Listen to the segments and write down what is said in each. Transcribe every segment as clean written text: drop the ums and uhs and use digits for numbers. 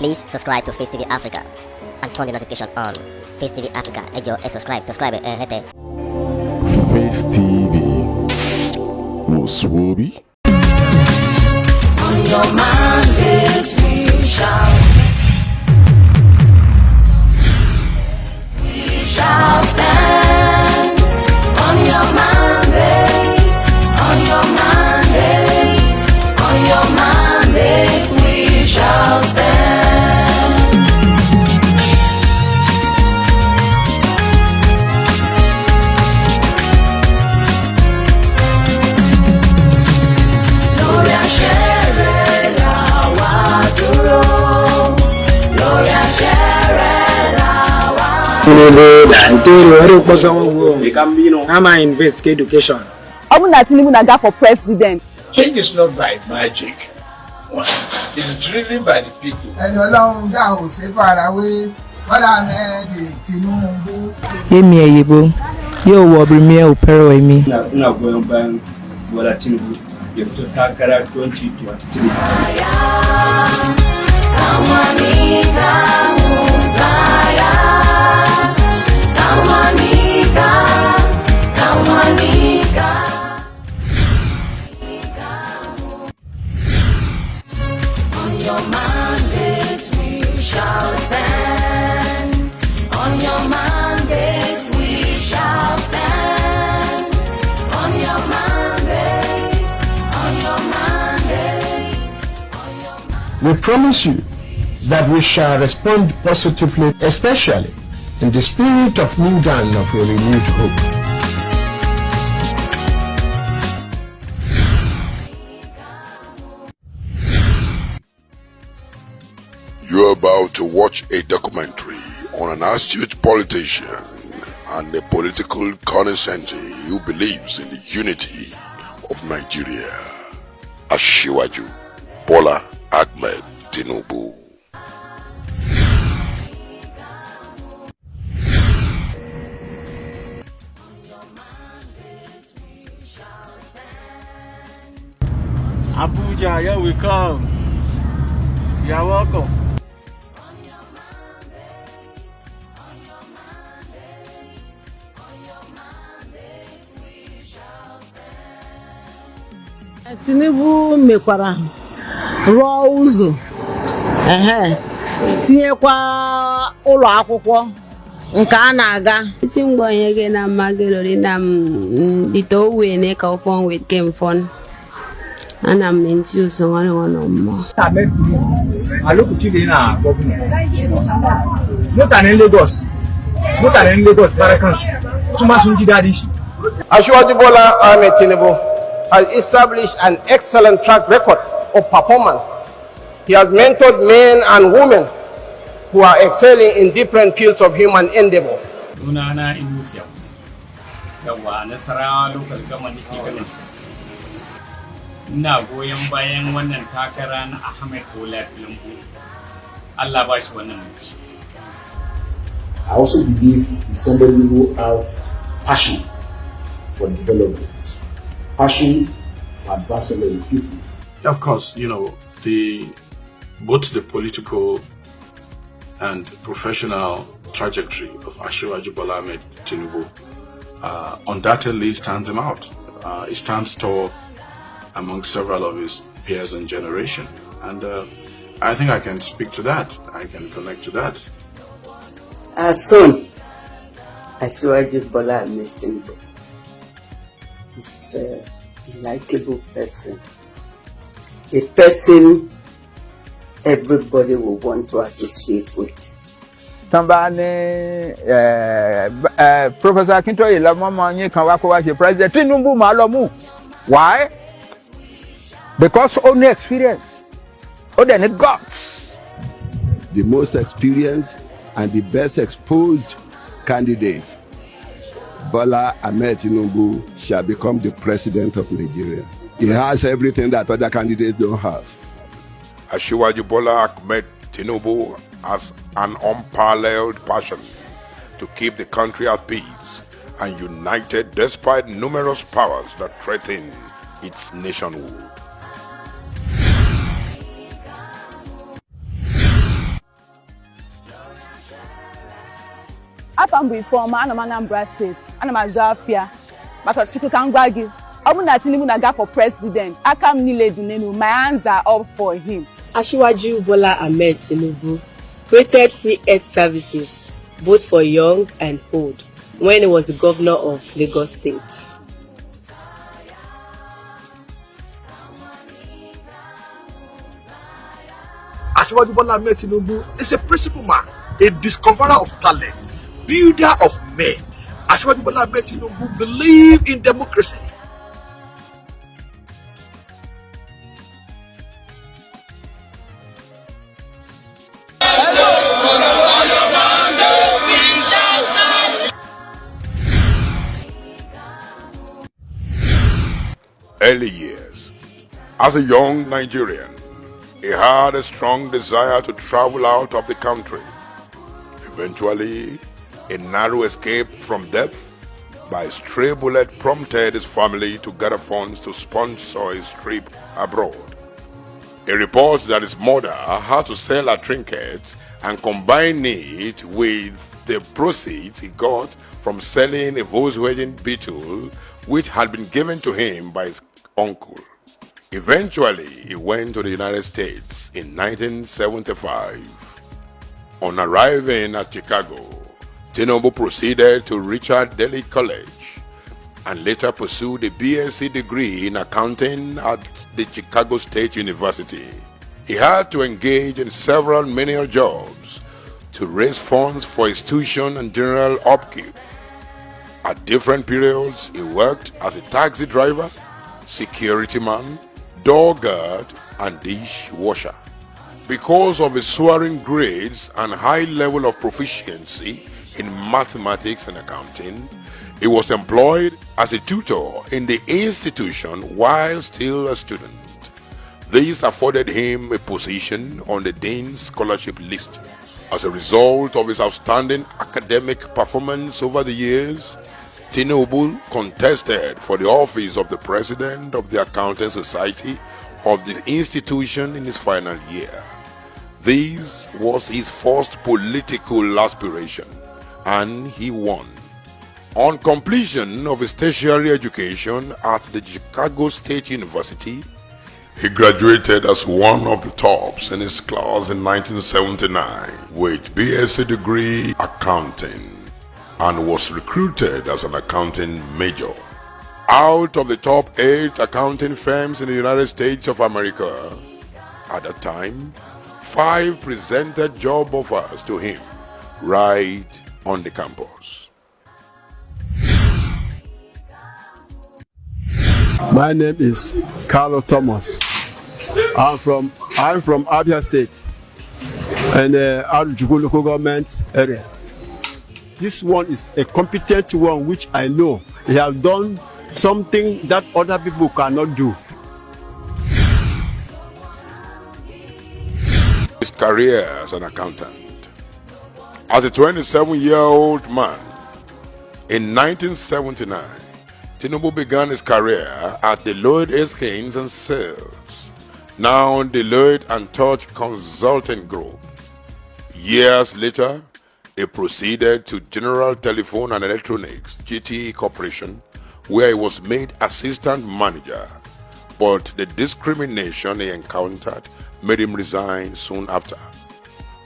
Please subscribe to Face TV Africa and turn the notification on. Face TV Africa, ẹ jọ̀ọ́, subscribe, hete. Face TV was Swoby. On your mandate we shall stand. On your mandate, on your mandate, on your mandate we shall stand. Gloria Sherela Waduro, Gloria Sherela I'm an investigate education. Obuna Tinubu na for president. Change is not by magic. It's driven by the people. And along down, say far away, Bola Ahmed Tinubu. Emi Eyebo, yo wo premier opero emi. Una goyon bayan Bola Tinubu ya fito takara 2023. On your mandate we shall stand. On your mandate we shall stand. On your mandate, on your mandate, on your mandate. We promise you that we shall respond positively, especially in the spirit of new dawn of a renewed hope. You're about to watch a documentary on an astute politician and a political connoisseur who believes in the unity of Nigeria. Asiwaju Bola Ahmed Tinubu. Abuja, here we come. You're welcome. Tinubu mekwara rụọ ụzọ tinyekwa ụlọ akwụkwọ nke a na-aga Tingbo yege na magelori na dito we ne ka phone with game phone ana menti uso ngane ngono mo Alokuti dey na governor. Not in Lagos. Not in Lagos Barakansu. Suma sunji dadi shi. Asiwaju Bola Ahmed Tinubu has established an excellent track record of performance. He has mentored men and women who are excelling in different fields of human endeavor. Sunana Inusiya. Yawa Nasarawa local government ke ganin sisi. Ina goyon bayan wannan takara na Ahmed Bola Tinubu. Allah ba shi wannan mulki. I also believe he's somebody who have passion for development, passion for advancement of the people. Of course, you know, both the political and professional trajectory of Asiwaju Bola Ahmed Tinubu undoubtedly stands him out. He stands tall among several of his peers and generation. And I think I can speak to that. I can connect to that. Our son, Asiwaju Bola Ahmed Tinubu, is a likable person. A person everybody will want to associate with. Tambane Professor Akintoye la mama nyi kan wa ko wa se president Tinubu ma lo mu. Why? Because only experience. Only guts. The most experienced and the best exposed candidate, Bola Ahmed Tinubu, shall become the president of Nigeria. He has everything that other candidates don't have. Asiwaju Bola Ahmed Tinubu has an unparalleled passion to keep the country at peace and united despite numerous powers that threaten its nationhood. Apam from Anambra State, Anamazafia, but Chukukangwagi. Obuna Tinubu naga for president. Akam Nile Dunenu, my hands are up for him. Asiwaju Bola Ahmed Tinubu created free health services both for young and old when he was the governor of Lagos State. Asiwaju Bola Ahmed Tinubu is a principal man, a discoverer of talent, builder of men. Asiwaju Bola Ahmed Tinubu believe in democracy. Early years. As a young Nigerian, he had a strong desire to travel out of the country. Eventually, a narrow escape from death by a stray bullet prompted his family to gather funds to sponsor his trip abroad. He reports that his mother had to sell her trinkets and combine it with the proceeds he got from selling a Volkswagen Beetle which had been given to him by his uncle. Eventually, he went to the United States in 1975. On arriving at Chicago, Tinubu proceeded to Richard Daley College and later pursued a BSc degree in accounting at the Chicago State University. He had to engage in several menial jobs to raise funds for his tuition and general upkeep. At different periods, he worked as a taxi driver, security man, door guard, and dishwasher. Because of his soaring grades and high level of proficiency in mathematics and accounting, he was employed as a tutor in the institution while still a student. This afforded him a position on the Dean's Scholarship list. As a result of his outstanding academic performance over the years, Tinubu contested for the office of the president of the Accounting Society of the institution in his final year. This was his first political aspiration, and he won. On completion of his tertiary education at the Chicago State University, he graduated as one of the tops in his class in 1979 with BSc degree accounting and was recruited as an accounting major. Out of the top 8 accounting firms in the United States of America, at that time, 5 presented job offers to him right on the campus. My name is Carlo Thomas. I'm from Abia State and Arujugu local government area. This one is a competent one which I know he has done something that other people cannot do. His career as an accountant. As a 27-year-old man, in 1979, Tinubu began his career at Deloitte Haskins and Sales, now Deloitte and Touch Consulting Group. Years later, he proceeded to General Telephone and Electronics GTE Corporation, where he was made assistant manager, but the discrimination he encountered made him resign soon after.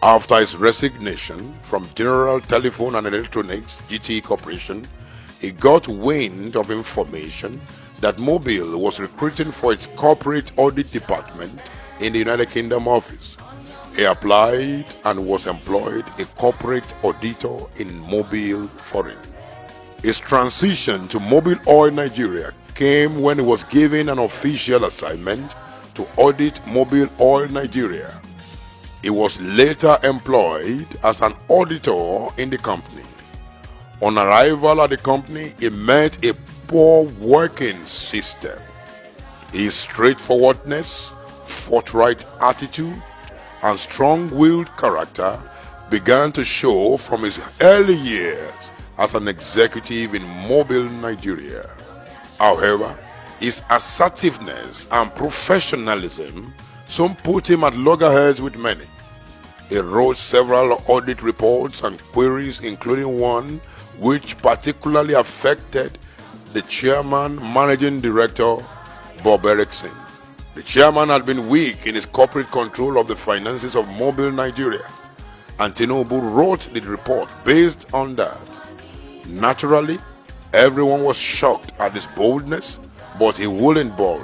After his resignation from General Telephone and Electronics GTE Corporation, he got wind of information that Mobile was recruiting for its corporate audit department in the United Kingdom office. He applied and was employed a corporate auditor in Mobile Foreign. His transition to Mobile Oil Nigeria came when he was given an official assignment to audit Mobile Oil Nigeria. He was later employed as an auditor in the company. On arrival at the company, he met a poor working system. His straightforwardness, forthright attitude, and strong-willed character began to show from his early years as an executive in Mobile Nigeria. However, his assertiveness and professionalism soon put him at loggerheads with many. He wrote several audit reports and queries, including one which particularly affected the chairman, managing director, Bob Erickson. The chairman had been weak in his corporate control of the finances of Mobile Nigeria, and Tinubu wrote the report based on that. Naturally, everyone was shocked at his boldness, but he wouldn't budge.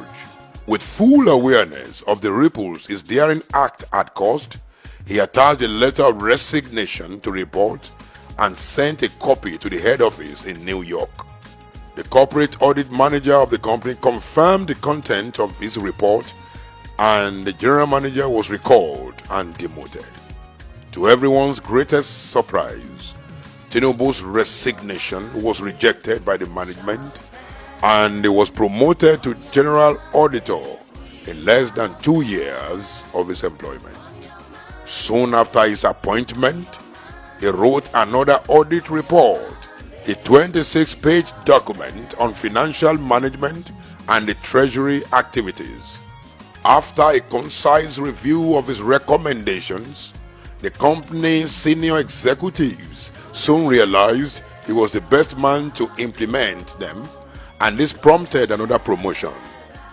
With full awareness of the ripples his daring act had caused, he attached a letter of resignation to report and sent a copy to the head office in New York. The corporate audit manager of the company confirmed the content of his report, and the general manager was recalled and demoted. To everyone's greatest surprise, Tinubu's resignation was rejected by the management, and he was promoted to general auditor in less than 2 years of his employment. Soon after his appointment, he wrote another audit report, a 26-page document on financial management and the treasury activities. After a concise review of his recommendations, the company's senior executives soon realized he was the best man to implement them, and this prompted another promotion,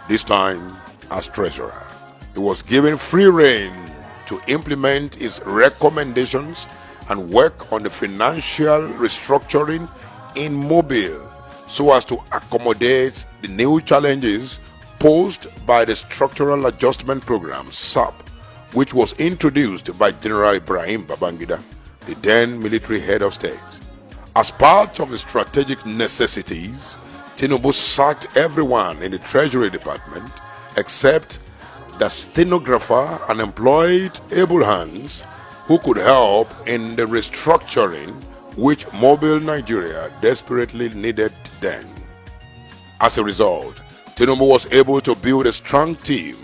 this time as treasurer. He was given free rein to implement his recommendations and work on the financial restructuring in Mobile so as to accommodate the new challenges posed by the Structural Adjustment Program, SAP, which was introduced by General Ibrahim Babangida, the then military head of state. As part of the strategic necessities, Tinubu sacked everyone in the Treasury Department except the stenographer and employed able hands who could help in the restructuring which Mobile Nigeria desperately needed then. As a result, Tinubu was able to build a strong team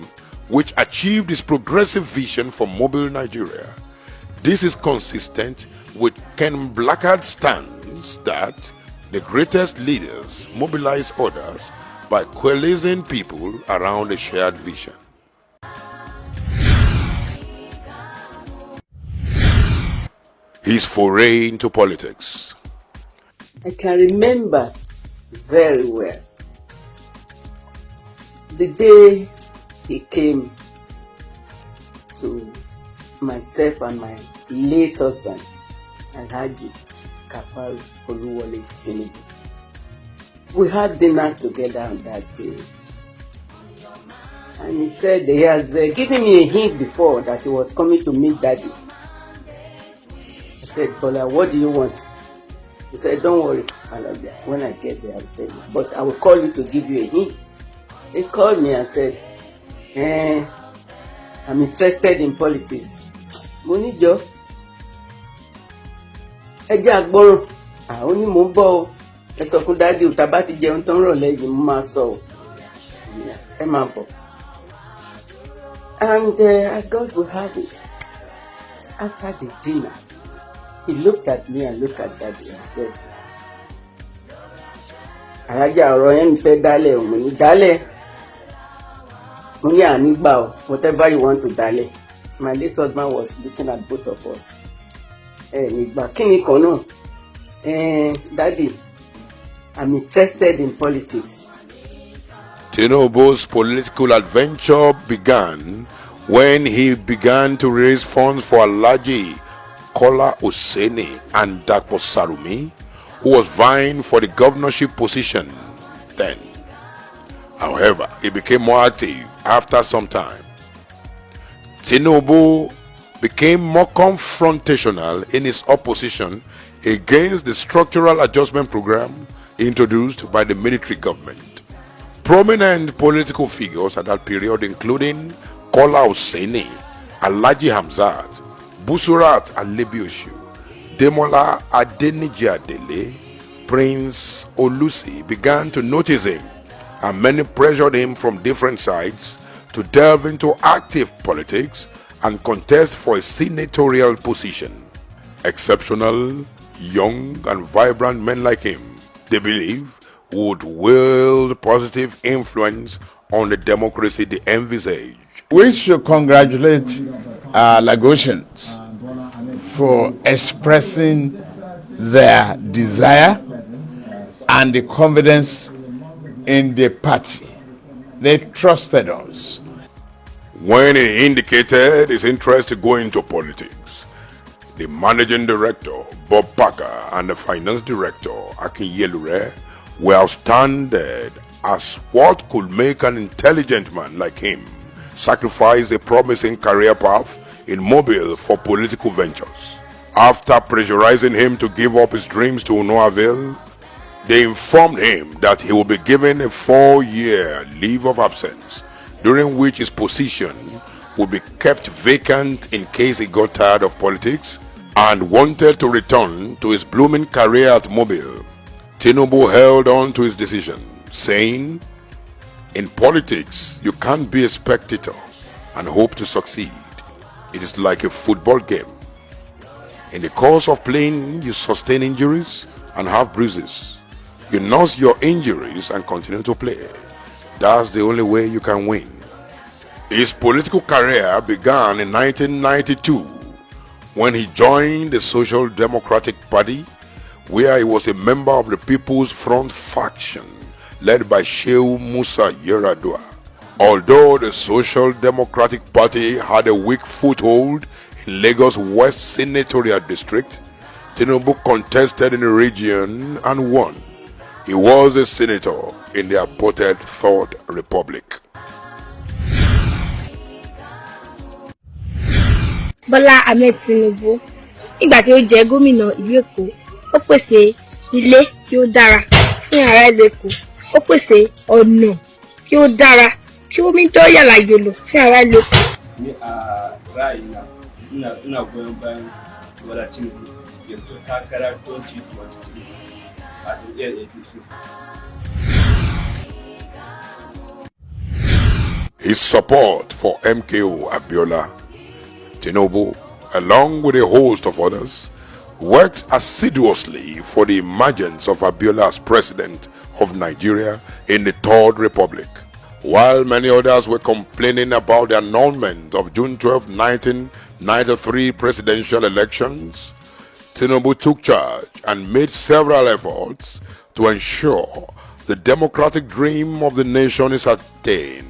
which achieved his progressive vision for Mobile Nigeria. This is consistent with Ken Blackard's stance that the greatest leaders mobilize others by coalescing people around a shared vision. His foray into politics. I can remember very well the day he came to myself and my late husband, Alhaji Kafaru Oluwole Tinubu. We had dinner together on that day. And he said he has given me a hint before that he was coming to meet Daddy. I said, Bola, what do you want? He said, don't worry, when I get there, I'll tell you. But I will call you to give you a hint. He called me and said, I'm interested in politics. Monijo, ẹjẹ́ àgbọ̀rọ̀, àwọn ni mò ń bọ̀ o. Ẹ sọ fún Daddy tá bá ti jẹun tán rọ̀lẹ́ yìí mo máa sọ o. Ẹ máa bọ̀. And as God will have it, after the dinner, he looked at me and looked at Daddy and said, Alájà ọ̀rọ̀ yẹn mi fẹ́ dálẹ̀ o, mo ní dálẹ̀. Mo ní àní gbà o, whatever you want to dálẹ̀. My late husband was looking at both of us. Nígbà kíni kan náà, Daddy, I'm interested in politics. Tinubu's political adventure began when he began to raise funds for Alhaji Kola Oseni and Dapo Sarumi, who was vying for the governorship position then. However, he became more active after some time. Tinubu became more confrontational in his opposition against the Structural Adjustment Program introduced by the military government. Prominent political figures at that period, including Kola Oseni, Alhaji Hamzat, Busurat Alebioshu, Demola Adeniji Adele, Prince Olusi, began to notice him, and many pressured him from different sides to delve into active politics and contest for a senatorial position. Exceptional, young and vibrant men like him, they believe, would wield positive influence on the democracy they envisage. We should congratulate Lagosians for expressing their desire and the confidence in the party. They trusted us. When he indicated his interest to go into politics, the managing director, Bob Parker, and the finance director, Akin Yelure, were outstanding as what could make an intelligent man like him sacrifice a promising career path in Mobile for political ventures. After pressurizing him to give up his dreams to no avail, they informed him that he will be given a 4-year leave of absence, during which his position would be kept vacant in case he got tired of politics and wanted to return to his blooming career at Mobile. Tinubu held on to his decision, saying, "In politics, you can't be a spectator and hope to succeed. It is like a football game. In the course of playing, you sustain injuries and have bruises. You nurse your injuries and continue to play. That's the only way you can win." His political career began in 1992 when he joined the Social Democratic Party, where he was a member of the People's Front faction led by Shehu Musa Yar'Adua. Although the Social Democratic Party had a weak foothold in Lagos West Senatorial District, Tinubu contested in the region and won. He was a senator in the aborted Third Republic. Bola Ahmed Tinubu, nígbà tí ó jẹ́ gómìnà ìlú Èkó, ó pèsè ilé tí ó dára fún ará ìlú Èkó, ó pèsè ọ̀nà tí ó dára kí omi tó yàrá yòlò fún ará ìlú Èkó. Ni a ra'ayina ina goyon bayan Bola Tinubu ya fito takara 2023 a jam'iyyar APC. His support for MKO Abiola, Tinubu, along with a host of others, worked assiduously for the emergence of Abiola as president of Nigeria in the Third Republic. While many others were complaining about the annulment of June 12, 1993 presidential elections, Tinubu took charge and made several efforts to ensure the democratic dream of the nation is attained.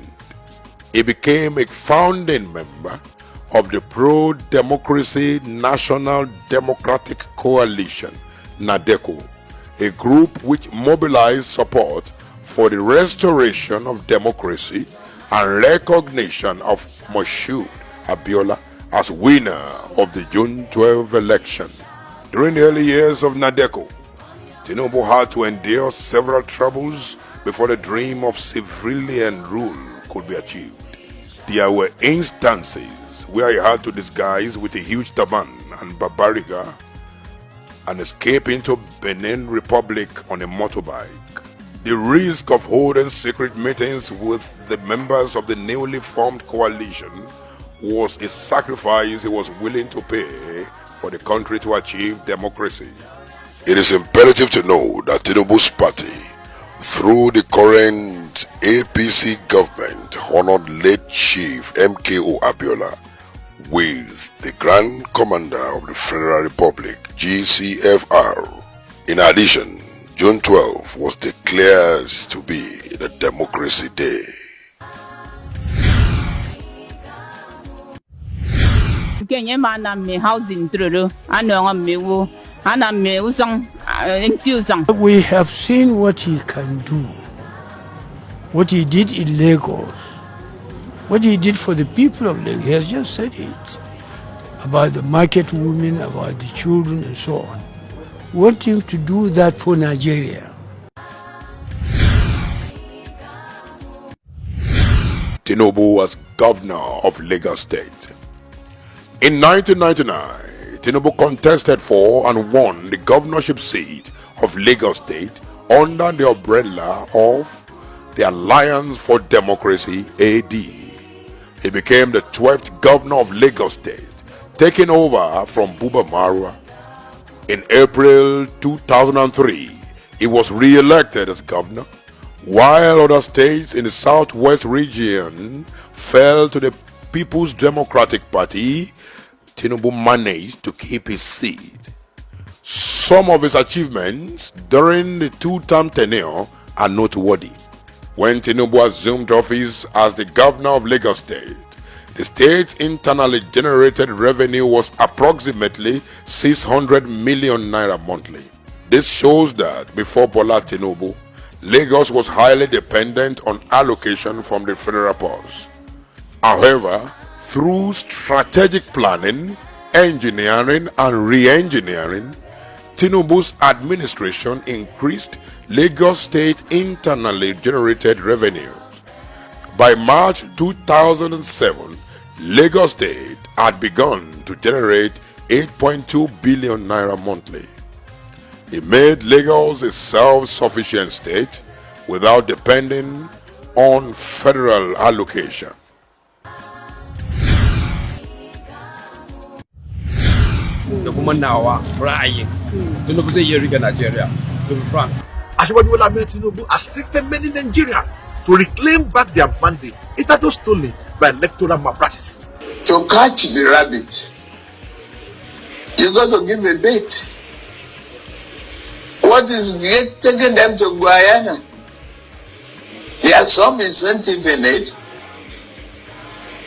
He became a founding member of the Pro-Democracy National Democratic Coalition, NADECO, a group which mobilized support for the restoration of democracy and recognition of Moshood Abiola as winner of the June 12 election. During the early years of NADECO, Tinubu had to endure several troubles before the dream of civilian rule could be achieved. There were instances where he had to disguise with a huge turban and babariga and escape into Benin Republic on a motorbike. The risk of holding secret meetings with the members of the newly formed coalition was a sacrifice he was willing to pay for the country to achieve democracy. It is imperative to know that Tinubu's party, through the current APC government, honored late Chief MKO Abiola with the Grand Commander of the Federal Republic, GCFR. In addition, June 12 was declared to be the Democracy Day. We have seen what he can do, what he did in Lagos, what he did for the people of Lagos. He has just said it about the market women, about the children and so on. We want him to do that for Nigeria. Tinubu was governor of Lagos State. In 1999, Tinubu contested for and won the governorship seat of Lagos State under the umbrella of the Alliance for Democracy, AD. He became the 12th governor of Lagos State, taking over from Buba Marwa. In April 2003, he was re-elected as governor, while other states in the southwest region fell to the People's Democratic Party. Tinubu managed to keep his seat. Some of his achievements during the two-term tenure are noteworthy. When Tinubu assumed office as the governor of Lagos State, the state's internally generated revenue was approximately 600 million naira monthly. This shows that before Bola Tinubu, Lagos was highly dependent on allocation from the federal purse. However, through strategic planning, engineering and re-engineering, Tinubu's administration increased Lagos State internally generated revenues. By March 2007, Lagos State had begun to generate 8.2 billion naira monthly. It made Lagos a self-sufficient state without depending on federal allocation. Da kuma nawa ra'ayin Tinubu zai iya rike Nigeria. To be frank, Bola Ahmed Tinubu assisted many Nigerians to reclaim back their mandate hitherto stolen by electoral malpractices. To catch the rabbit, you got to give a bait. What is taking them to Guyana? There's some incentive in it.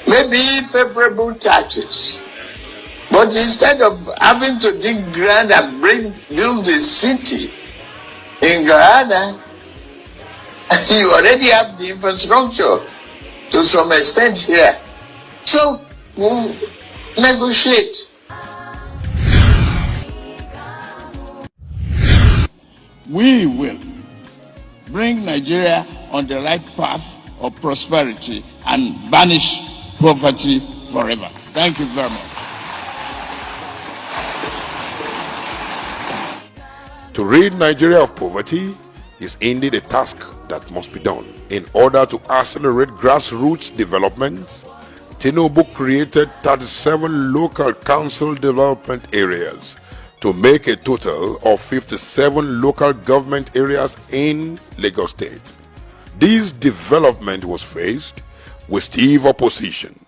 Maybe favorable taxes. But instead of having to dig ground and build a city in Guyana, you already have the infrastructure to some extent here. So, we'll negotiate. We will bring Nigeria on the right path of prosperity and banish poverty forever. Thank you very much. To rid Nigeria of poverty is indeed a task that must be done. In order to accelerate grassroots development, Tinubu created 37 local council development areas to make a total of 57 local government areas in Lagos State. This development was faced with stiff opposition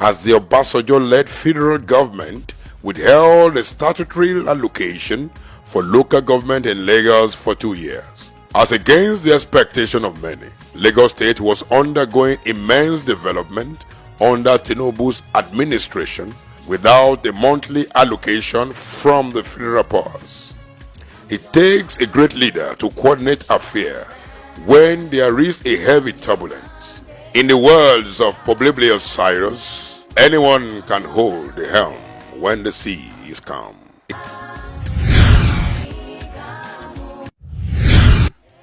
as the Obasanjo-led federal government withheld a statutory allocation for local government in Lagos for 2 years. As against the expectation of many, Lagos State was undergoing immense development under Tinubu's administration without a monthly allocation from the federal purse. It takes a great leader to coordinate affairs when there is a heavy turbulence. In the words of Publius Cyrus, anyone can hold the helm when the sea is calm.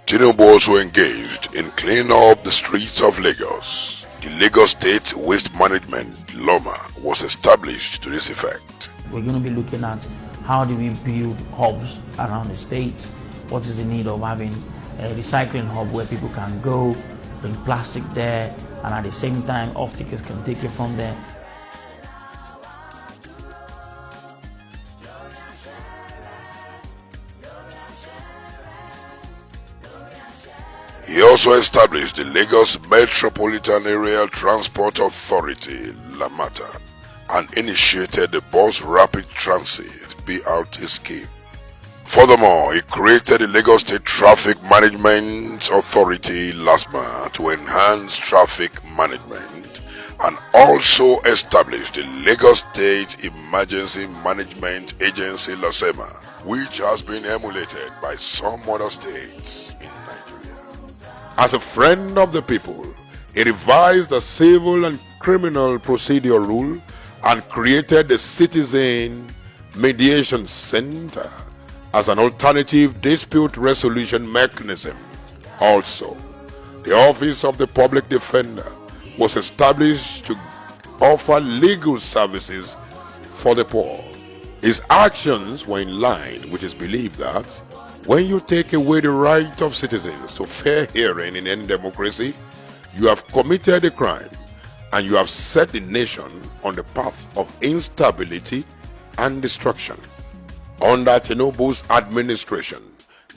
Tinubu also engaged in cleaning up the streets of Lagos. The Lagos State Waste Management LOMA was established to this effect. We're going to be looking at how do we build hubs around the states, what is the need of having a recycling hub where people can go, bring plastic there, and at the same time off-takers can take it from there. He also established the Lagos Metropolitan Area Transport Authority, LAMATA, and initiated the Bus Rapid Transit (BRT) scheme. Furthermore, he created the Lagos State Traffic Management Authority (LASMA) to enhance traffic management, and also established the Lagos State Emergency Management Agency (LASEMA), which has been emulated by some other states in Nigeria. As a friend of the people, he revised the civil and criminal procedure rule and created the Citizen Mediation Center as an alternative dispute resolution mechanism. Also, the Office of the Public Defender was established to offer legal services for the poor. His actions were in line with his belief that when you take away the right of citizens to fair hearing in any democracy, you have committed a crime and you have set the nation on the path of instability and destruction. Under Tinubu's administration,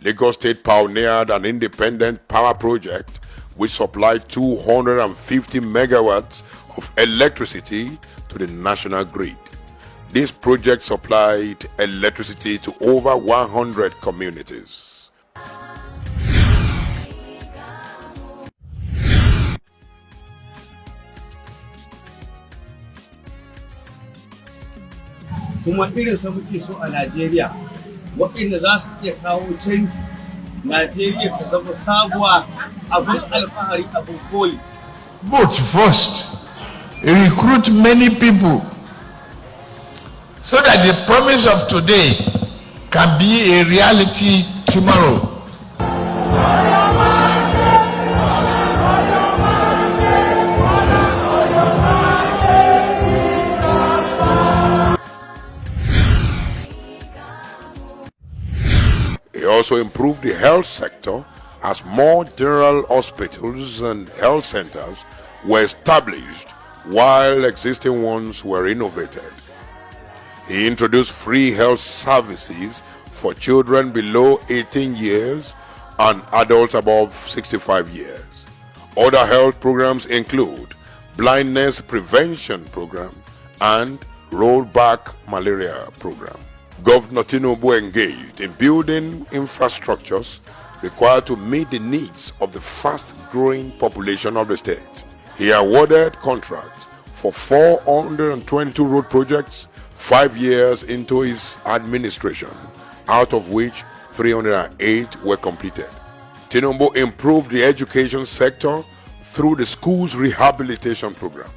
Lagos State pioneered an independent power project which supplied 250 megawatts of electricity to the national grid. This project supplied electricity to over 100 communities. Kuma irin sa muke so a Najeriya waɗanda za su iya kawo canji Najeriya ta zama sabuwa abin alfahari abin koyi. Vote first, recruit many people so that the promise of today can be a reality tomorrow. He also improved the health sector as more general hospitals and health centers were established while existing ones were renovated. He introduced free health services for children below 18 years and adults above 65 years. Other health programs include blindness prevention program and rollback malaria program. Governor Tinubu engaged in building infrastructures required to meet the needs of the fast-growing population of the state. He awarded contracts for 422 road projects 5 years into his administration, out of which 308 were completed. Tinubu improved the education sector through the schools rehabilitation program,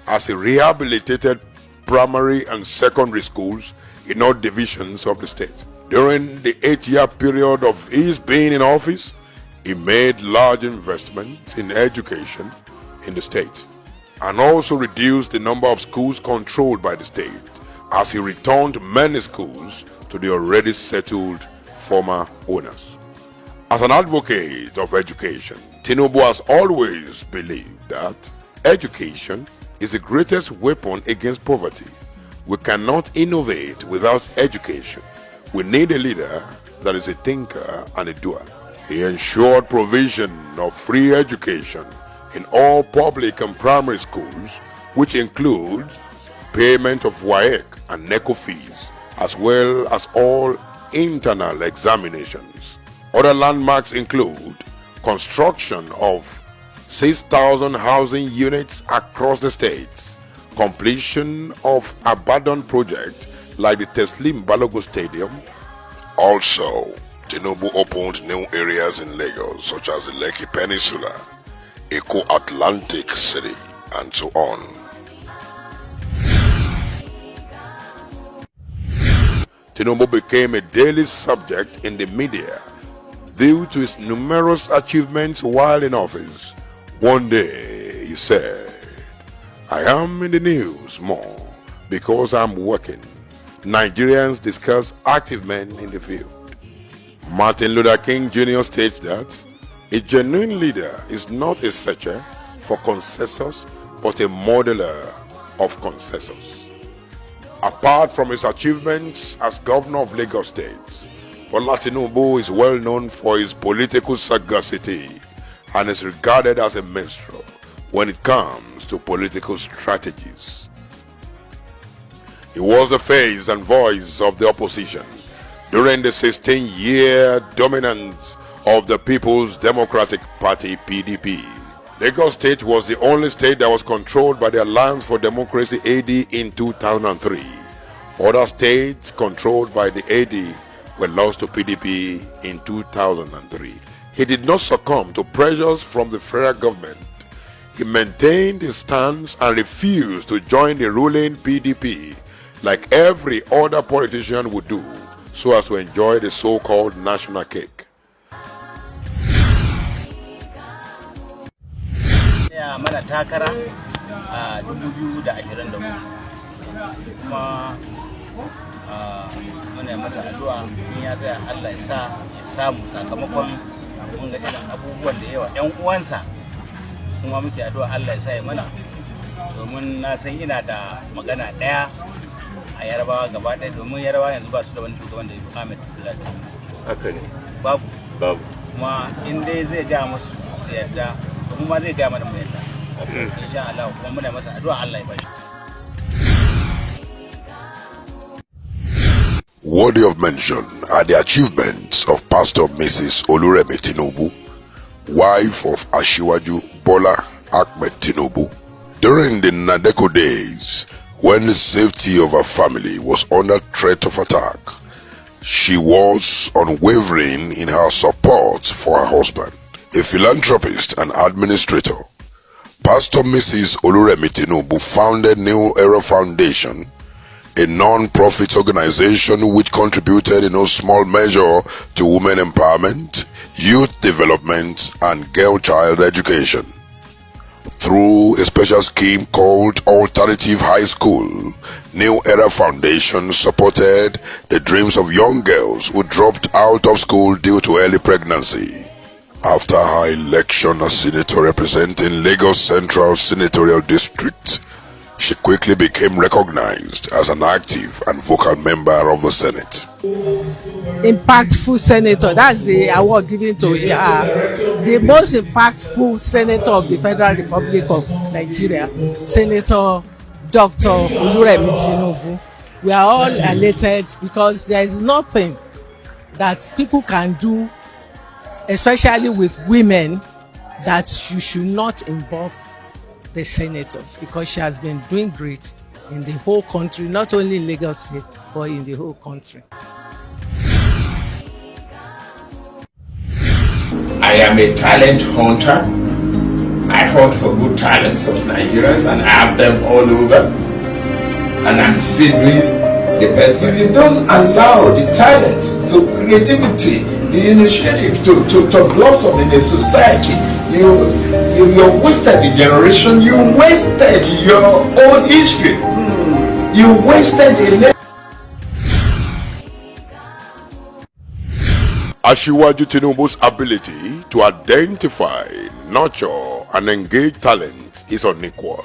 as he rehabilitated primary and secondary schools in all divisions of the state. During the 8-year period of his being in office, he made large investments in education in the state and also reduced the number of schools controlled by the state, as he returned many schools to the already settled former owners. As an advocate of education, Tinubu has always believed that education is the greatest weapon against poverty. We cannot innovate without education. We need a leader that is a thinker and a doer. He ensured provision of free education in all public and primary schools, which includes payment of WAEC and NECO fees, as well as all internal examinations. Other landmarks include construction of 6,000 housing units across the states, completion of abandoned projects like the Teslim Balogo Stadium. Also, Tinubu opened new areas in Lagos such as the Lekki Peninsula, Eco Atlantic City, and so on. Tinubu became a daily subject in the media due to his numerous achievements while in office. One day, he said, "I am in the news more because I'm working." Nigerians discuss active men in the field. Martin Luther King Jr. states that a genuine leader is not a searcher for consensus, but a modeler of consensus. Apart from his achievements as governor of Lagos State, Bola Tinubu is well known for his political sagacity and is regarded as a minstrel when it comes to political strategies. He was the face and voice of the opposition during the 16-year dominance of the People's Democratic Party (PDP). Lagos State was the only state that was controlled by the Alliance for Democracy (AD) in 2003. Other states controlled by the AD were lost to PDP in 2003. He did not succumb to pressures from the federal government. He maintained his stance and refused to join the ruling PDP like every other politician would do, so as to enjoy the so-called national cake. Ya mana takara a 2024 kuma muna masa addu'a in ya tsaya Allah ya sa ya samu sakamakon mun ga irin abubuwan da yawa ɗan uwansa kuma muke addu'a Allah ya sa ya mana domin na san ina da magana ɗaya a Yarabawa gaba ɗaya domin Yarabawa yanzu ba su da wani shugaban da ya fi Ahmed Tinubu. Haka ne. Babu. Kuma in dai zai ga musu su yarda kuma zai ga mana mu yarda. Insha Allah kuma muna masa addu'a Allah ya bashi. Worthy of mention are the achievements of Pastor Mrs. Oluremi Tinubu, wife of Asiwaju Bola Ahmed Tinubu. During the Nadeko days, when the safety of her family was under threat of attack, she was unwavering in her support for her husband. A philanthropist and administrator, Pastor Mrs. Oluremi Tinubu founded New Era Foundation, a non-profit organization which contributed in no small measure to women empowerment, youth development, and girl-child education. Through a special scheme called Alternative High School, New Era Foundation supported the dreams of young girls who dropped out of school due to early pregnancy. After her election as senator representing Lagos Central Senatorial District, she quickly became recognized as an active and vocal member of the Senate. Impactful senator, that's the award given to the most impactful senator of the Federal Republic of Nigeria, Senator Dr. Oluremi Tinubu. We are all elated because there is nothing that people can do, especially with women, that you should not involve the senator, because she has been doing great in the whole country, not only in Lagos State, but in the whole country. I am a talent hunter. I hunt for good talents of Nigerians and I have them all over. And I'm still doing the best. If you don't allow the talents to creativity, the initiative to blossom in a society, you wasted the generation, you wasted your own history, you wasted the Asiwaju Tinubu's ability to identify, nurture, and engage talent is unequaled.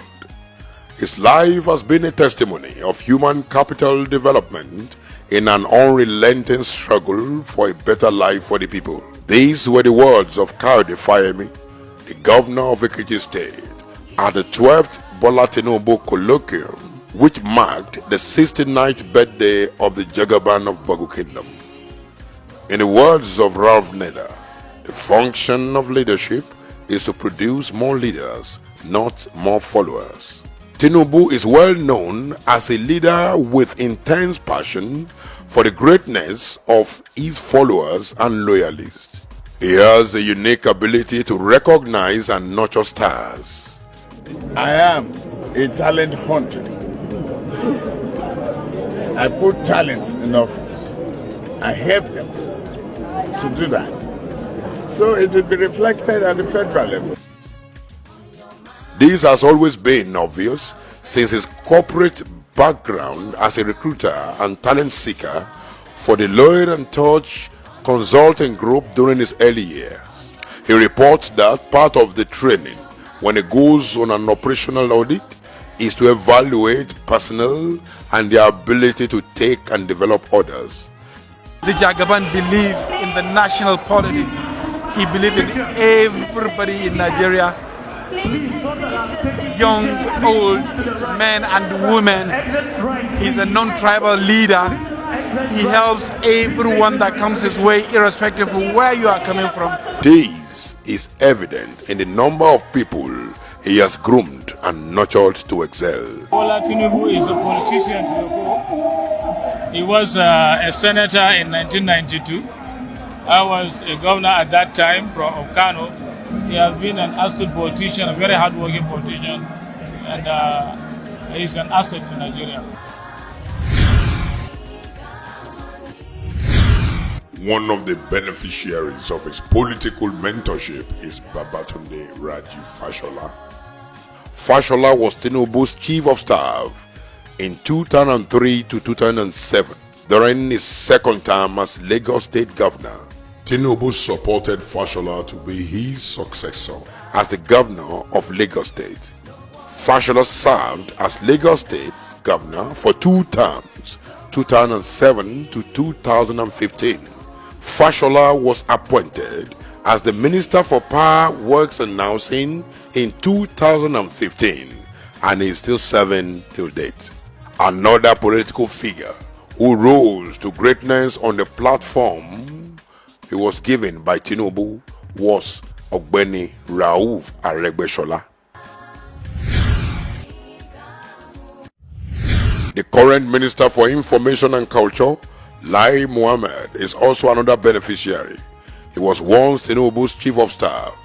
His life has been a testimony of human capital development in an unrelenting struggle for a better life for the people. These were the words of Kayode Fayemi, the governor of Ekiti State, at the 12th Bola Tinubu colloquium, which marked the 69th birthday of the Jagaban of Bagu Kingdom. In the words of Ralph Nader, the function of leadership is to produce more leaders, not more followers. Tinubu is well known as a leader with intense passion for the greatness of his followers and loyalists. He has a unique ability to recognize and nurture stars. I am a talent hunter. I put talents in office. I help them to do that. So it will be reflected at the federal level. This has always been obvious since his corporate background as a recruiter and talent seeker for the Lloyd and Touch Consulting Group during his early years. He reports that part of the training when he goes on an operational audit is to evaluate personnel and their ability to take and develop others. The Jagaban believed in the national politics. He believed in everybody in Nigeria, young, old, men and women. He's a non-tribal leader. He helps everyone that comes his way, irrespective of where you are coming from. This is evident in the number of people he has groomed and nurtured to excel. Bola Tinubu is a politician to the core. He was a senator in 1992. I was a governor at that time of Kano. He has been an astute politician, a very hard-working politician, and he's an asset to Nigeria. One of the beneficiaries of his political mentorship is Babatunde Raji Fashola. Fashola was Tinubu's chief of staff in 2003 to 2007 during his second term as Lagos State Governor. Tinubu supported Fashola to be his successor as the governor of Lagos State. Fashola served as Lagos State Governor for 2 terms, 2007 to 2015. Fashola was appointed as the Minister for Power, Works and Housing in 2015 and is still serving till date. Another political figure who rose to greatness on the platform he was given by Tinubu was Ogbeni Rauf Aregbesola. The current Minister for Information and Culture, Lai Mohammed, is also another beneficiary. He was once Tinubu's Chief of Staff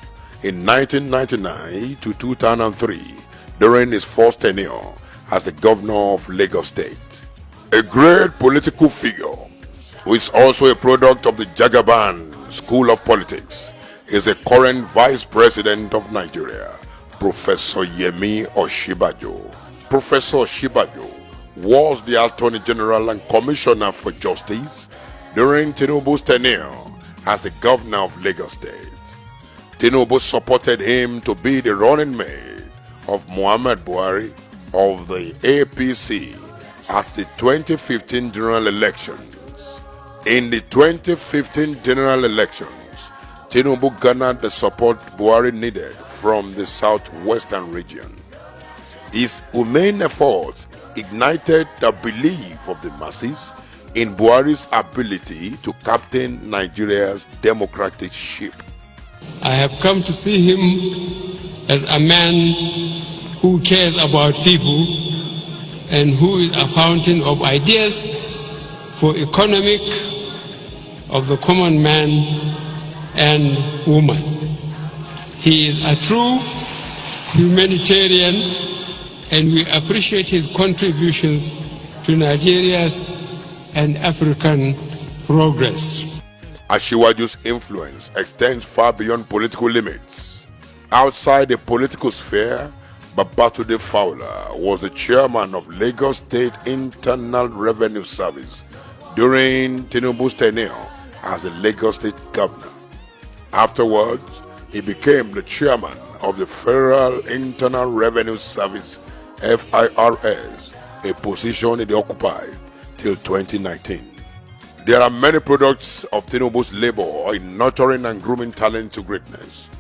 in 1999 to 2003 during his first tenure as the Governor of Lagos State. A great political figure who is also a product of the Jagaban School of Politics is the current Vice President of Nigeria, Professor Yemi Osinbajo. Professor Osinbajo was the Attorney General and Commissioner for Justice during Tinubu's tenure as the Governor of Lagos State. Tinubu supported him to be the running mate of Muhammad Buhari of the APC at the 2015 general elections. In the 2015 general elections, Tinubu garnered the support Buhari needed from the southwestern region. His humane efforts ignited the belief of the masses in Buhari's ability to captain Nigeria's democratic ship. I have come to see him as a man who cares about people and who is a fountain of ideas for economic of the common man and woman. He is a true humanitarian, and we appreciate his contributions to Nigeria's and African progress. Asiwaju's influence extends far beyond political limits. Outside the political sphere, Babatude Fowler was the chairman of Lagos State Internal Revenue Service during Tinubu's tenure as the Lagos State Governor. Afterwards, he became the chairman of the Federal Internal Revenue Service, FIRS, a position he occupied till 2019. There are many products of Tinubu's labor in nurturing and grooming talent to greatness.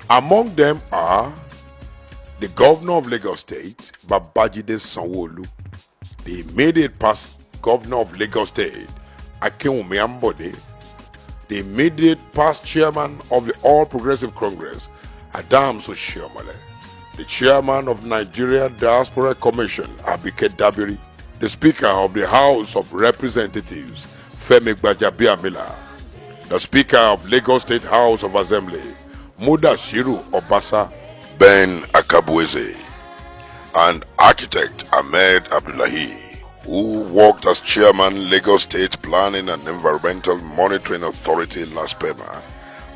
Among them are the Governor of Lagos State, Babajide Sanwo-Olu, the immediate past Governor of Lagos State, Akinwumi Ambode, the immediate past Chairman of the All Progressive Congress, Adams Oshiomhole, the Chairman of Nigeria Diaspora Commission, Abike Dabiri, the Speaker of the House of Representatives, Femi Gbajabiamila, the Speaker of Lagos State House of Assembly, Mudashiru Obasa, Ben Akabueze, and architect Ahmed Abdullahi, who worked as Chairman Lagos State Planning and Environmental Monitoring Authority LASPEMA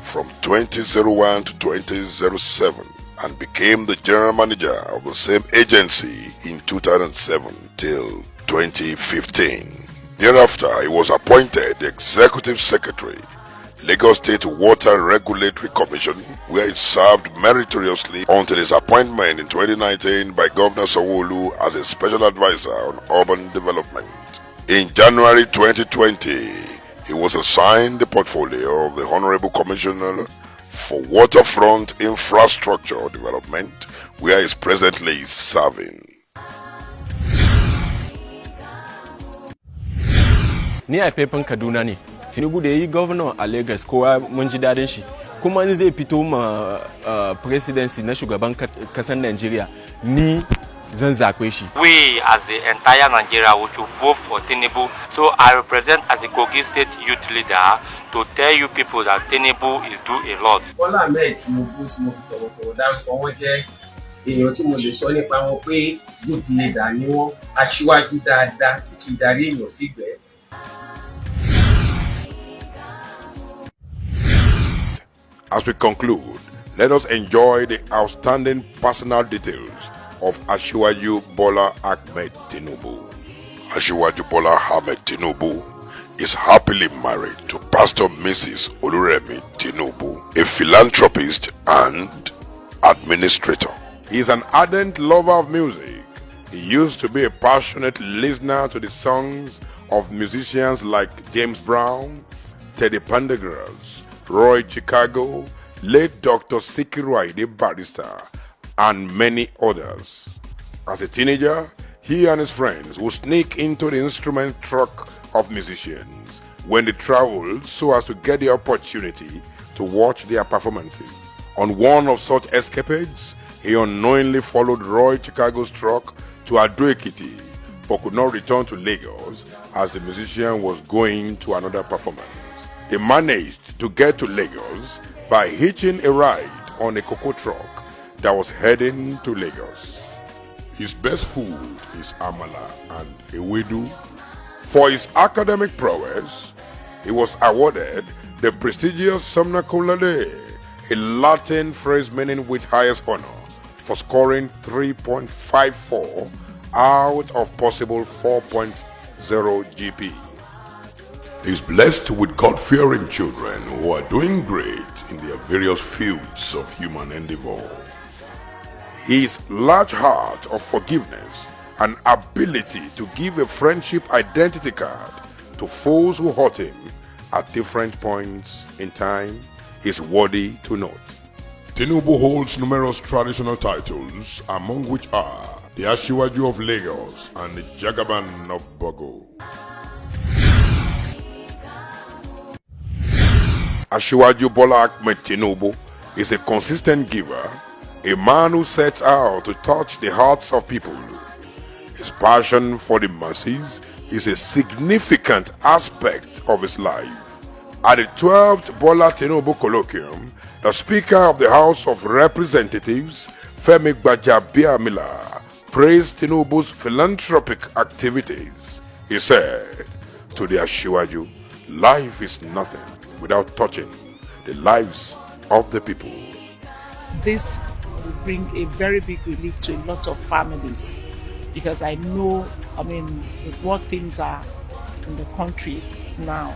from 2001 to 2007 and became the General Manager of the same agency in 2007 till 2015. Thereafter, he was appointed the Executive Secretary, Lagos State Water Regulatory Commission, where he served meritoriously until his appointment in 2019 by Governor Sanwo-Olu as a Special Advisor on Urban Development. In January 2020, he was assigned the portfolio of the Honorable Commissioner for Waterfront Infrastructure Development, where he is presently serving. Ni a faifan Kaduna ne. Tinubu da ya yi governor a Lagos kowa mun ji dadin shi. Kuma in zai fito ma presidency na shugaban kasar Nigeria ni zan zaɓe shi. We as the entire Nigeria would vote for Tinubu. So I represent as the Kogi State Youth Leader to tell you people that Tinubu is doing a lot. Bola Ahmed Tinubu tí mo fi tọ̀wọ̀tọ̀wọ̀ dárúkọ wọn jẹ́ èèyàn tí mo lè sọ nípa wọn pé good leader ni wọ́n, aṣíwájú dáadáa tí kì í darí èèyàn sígbẹ́. As we conclude, let us enjoy the outstanding personal details of Asiwaju Bola Ahmed Tinubu. Asiwaju Bola Ahmed Tinubu is happily married to Pastor Mrs. Oluremi Tinubu, a philanthropist and administrator. He is an ardent lover of music. He used to be a passionate listener to the songs of musicians like James Brown, Teddy Pendergrass, Roy Chicago, late Dr. Sikiru Ayinde Barrister, and many others. As a teenager, he and his friends would sneak into the instrument truck of musicians when they traveled so as to get the opportunity to watch their performances. On one of such escapades, he unknowingly followed Roy Chicago's truck to Ado-Ekiti, but could not return to Lagos as the musician was going to another performance. They managed to get to Lagos by hitching a ride on a cocoa truck that was heading to Lagos. His best food is amala and ewedu. For his academic prowess, he was awarded the prestigious Summa Cum Laude, a Latin phrase meaning with highest honor, for scoring 3.54 out of possible 4.0 GP. He is blessed with God-fearing children who are doing great in their various fields of human endeavor. His large heart of forgiveness and ability to give a friendship identity card to foes who hurt him at different points in time is worthy to note. Tinubu holds numerous traditional titles, among which are the Asiwaju of Lagos and the Jagaban of Bogo. Asiwaju Bola Ahmed Tinubu is a consistent giver, a man who sets out to touch the hearts of people. His passion for the masses is a significant aspect of his life. At the 12th Bola Tinubu colloquium, the Speaker of the House of Representatives, Femi Gbajabiamila, praised Tinubu's philanthropic activities. He said, "To the Asiwaju, life is nothing without touching the lives of the people." This will bring a very big relief to a lot of families, because I know, with what things are in the country now.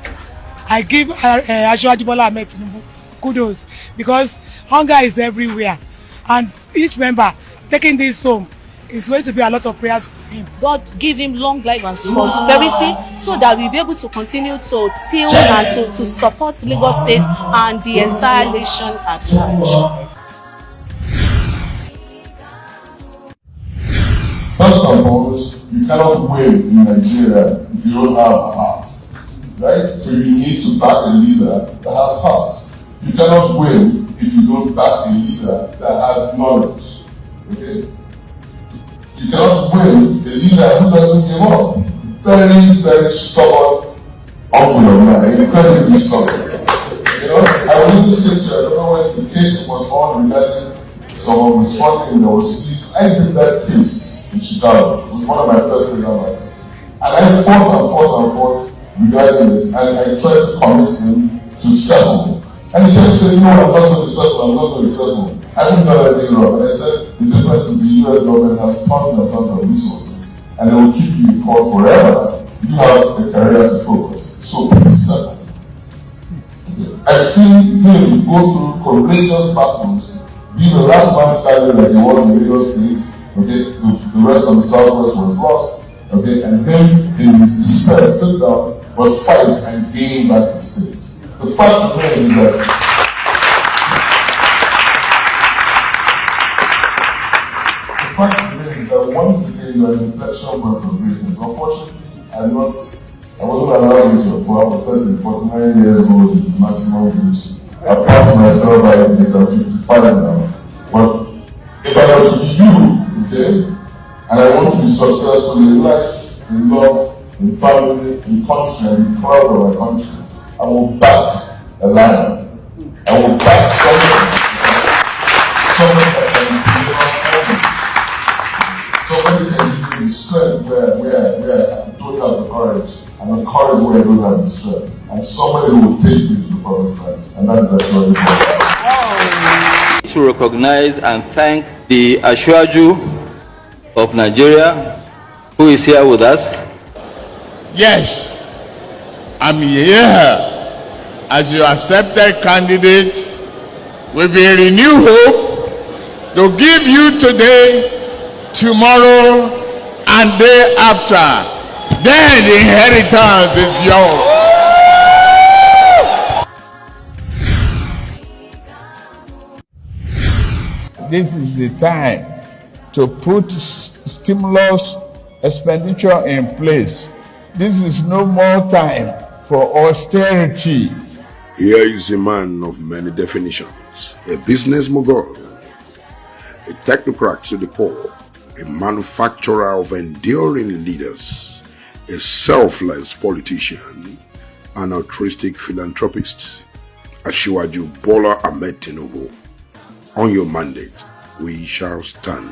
I give Asiwaju Bola Ahmed Tinubu kudos, because hunger is everywhere, and each member taking this home is going to be a lot of prayers for him. God give him long life and prosperity, so that we'll be able to continue to till and to support Lagos State and the entire nation at large. First and foremost, you cannot win in Nigeria if you don't have a heart, right? So you need to back a leader that has heart. You cannot win if you don't back a leader that has knowledge, okay? You cannot win a leader who doesn't give up. Very, very stubborn, humble man, incredibly stubborn. I will even say to you, I don't know when the case was on regarding some of his funding that was seized. I did that case in Chicago. It was one of my first legal matters. And I fought regarding it, and I tried to convince him to settle. And he kept saying, "No, I'm not going to settle, I haven't done anything wrong." And I said, the difference is the US government has tons and tons of resources, and they will keep you in court forever. You have a career to focus, so please settle. I've seen him go through courageous battles, be the last man standing like he was in Lagos State. The rest of the Southwest was lost. And him in his despair sit down, but fight and gain back the states. The fact remains is that once again you are an inflection point of greatness. Unfortunately, I wasn't allowed to apply. I was 49 years old is the maximum age. I passed myself by because I'm 55 now. But if I were to be you, and I want to be successful in life, in love, in family, in country, and be proud of my country, I will back a lion. I will back someone that can somebody can give me the strength where I don't have the courage, and the courage where I don't have the strength. And somebody who will take me to the promised land. And that is actually to recognize and thank the Asiwaju of Nigeria, who is here with us. Yes, I'm here as your accepted candidate with a renewed hope to give you today, tomorrow, and day after. Then the inheritance is yours. This is the time to put stimulus expenditure in place This is no more time for austerity. Here is a man of many definitions, a business mogul, a technocrat to the core, a manufacturer of enduring leaders, a selfless politician, an altruistic philanthropist, Asiwaju Bola Ahmed Tinubu. On your mandate, we shall stand.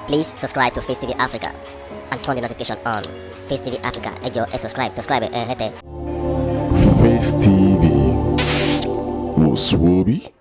Please subscribe to Face TV Africa and turn the notification on. Face TV Africa, subscribe, Face TV, Muswobi.